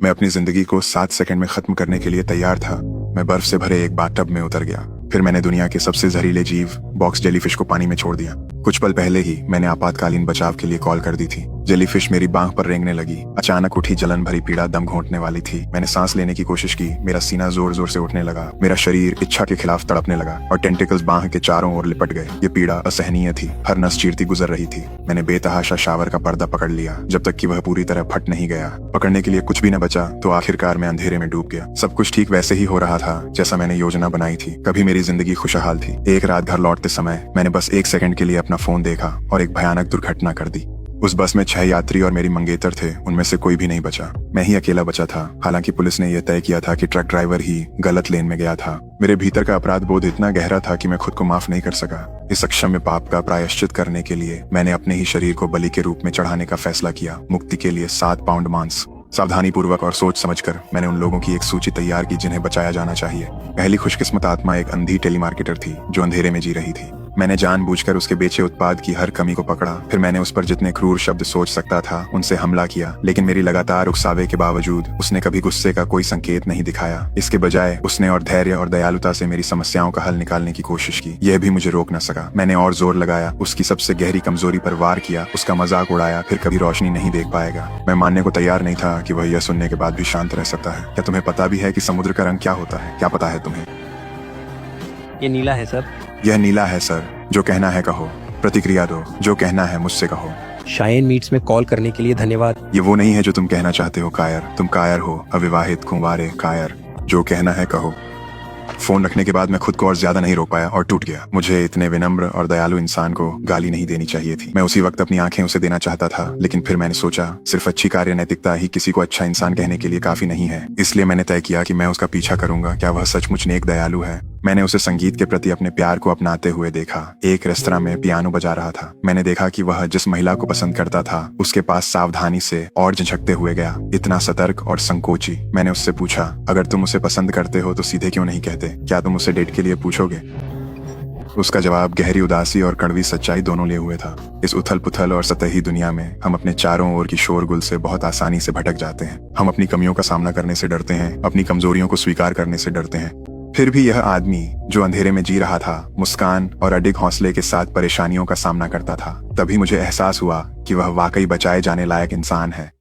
मैं अपनी जिंदगी को 7 सेकंड में खत्म करने के लिए तैयार था। मैं बर्फ से भरे एक बाथटब में उतर गया। फिर मैंने दुनिया के सबसे जहरीले जीव बॉक्स जेलीफिश को पानी में छोड़ दिया। कुछ पल पहले ही मैंने आपातकालीन बचाव के लिए कॉल कर दी थी। जेलीफिश मेरी बांह पर रेंगने लगी। अचानक उठी जलन भरी पीड़ा दम घोंटने वाली थी। मैंने सांस लेने की कोशिश की। मेरा सीना जोर जोर से उठने लगा। मेरा शरीर इच्छा के खिलाफ तड़पने लगा और टेंटिकल्स बांह के चारों ओर लिपट गए। ये पीड़ा असहनीय थी। हर नस चीरती गुजर रही थी। मैंने बेतहाशा शावर का पर्दा पकड़ लिया जब तक कि वह पूरी तरह फट नहीं गया। पकड़ने के लिए कुछ भी न बचा तो आखिरकार मैं अंधेरे में डूब गया। सब कुछ ठीक वैसे ही हो रहा था जैसा मैंने योजना बनाई थी। कभी मेरी जिंदगी खुशहाल थी। एक रात घर लौटते समय मैंने बस 1 सेकंड के लिए अपना फोन देखा और एक भयानक दुर्घटना कर दी। उस बस में 6 यात्री और मेरी मंगेतर थे। उनमें से कोई भी नहीं बचा। मैं ही अकेला बचा था। हालांकि पुलिस ने यह तय किया था कि ट्रक ड्राइवर ही गलत लेन में गया था। मेरे भीतर का अपराध बोध इतना गहरा था कि मैं खुद को माफ नहीं कर सका। इस अक्षम्य पाप का प्रायश्चित करने के लिए मैंने अपने ही शरीर को बलि के रूप में चढ़ाने का फैसला किया। मुक्ति के लिए 7 पाउंड मांस। सावधानी पूर्वक और सोच समझकर मैंने उन लोगों की एक सूची तैयार की जिन्हें बचाया जाना चाहिए। पहली खुशकिस्मत आत्मा एक अंधी टेलीमार्केटर थी जो अंधेरे में जी रही थी। मैंने जानबूझकर उसके बेचे उत्पाद की हर कमी को पकड़ा। फिर मैंने उस पर जितने क्रूर शब्द सोच सकता था उनसे हमला किया। लेकिन मेरी लगातार उकसावे के बावजूद उसने कभी गुस्से का कोई संकेत नहीं दिखाया। इसके बजाय उसने और धैर्य और दयालुता से मेरी समस्याओं का हल निकालने की कोशिश की। यह भी मुझे रोक न सका। मैंने और जोर लगाया। उसकी सबसे गहरी कमजोरी पर वार किया। उसका मजाक उड़ाया। फिर कभी रोशनी नहीं देख पाएगा। मैं मानने को तैयार नहीं था कि वह यह सुनने के बाद भी शांत रह सकता है। क्या तुम्हें पता भी है कि समुद्र का रंग क्या होता है? क्या पता है तुम्हें? ये नीला है सर। यह नीला है सर। जो कहना है कहो। प्रतिक्रिया दो। जो कहना है मुझसे कहो। शाइन मीट्स में कॉल करने के लिए धन्यवाद। ये वो नहीं है जो तुम कहना चाहते हो कायर। तुम कायर हो, अविवाहित कुंवारे कायर। जो कहना है कहो। फोन रखने के बाद मैं खुद को और ज्यादा नहीं रोक पाया और टूट गया। मुझे इतने विनम्र और दयालु इंसान को गाली नहीं देनी चाहिए थी। मैं उसी वक्त अपनी आंखें उसे देना चाहता था। लेकिन फिर मैंने सोचा सिर्फ अच्छी कार्य नैतिकता ही किसी को अच्छा इंसान कहने के लिए काफी नहीं है। इसलिए मैंने तय किया कि मैं उसका पीछा करूंगा। क्या वह सचमुच नेक दयालु है? मैंने उसे संगीत के प्रति अपने प्यार को अपनाते हुए देखा। एक रेस्तरां में पियानो बजा रहा था। मैंने देखा कि वह जिस महिला को पसंद करता था उसके पास सावधानी से और झिझकते हुए गया, इतना सतर्क और संकोची। मैंने उससे पूछा, अगर तुम उसे पसंद करते हो तो सीधे क्यों नहीं कहते? क्या तुम उसे डेट के लिए पूछोगे? उसका जवाब गहरी उदासी और कड़वी सच्चाई दोनों लिए हुए था। इस उथल पुथल और सतही दुनिया में हम अपने चारों ओर की शोरगुल से बहुत आसानी से भटक जाते हैं। हम अपनी कमियों का सामना करने से डरते हैं, अपनी कमजोरियों को स्वीकार करने से डरते हैं। फिर भी यह आदमी जो अंधेरे में जी रहा था मुस्कान और अडिग हौसले के साथ परेशानियों का सामना करता था। तभी मुझे एहसास हुआ कि वह वाकई बचाए जाने लायक इंसान है।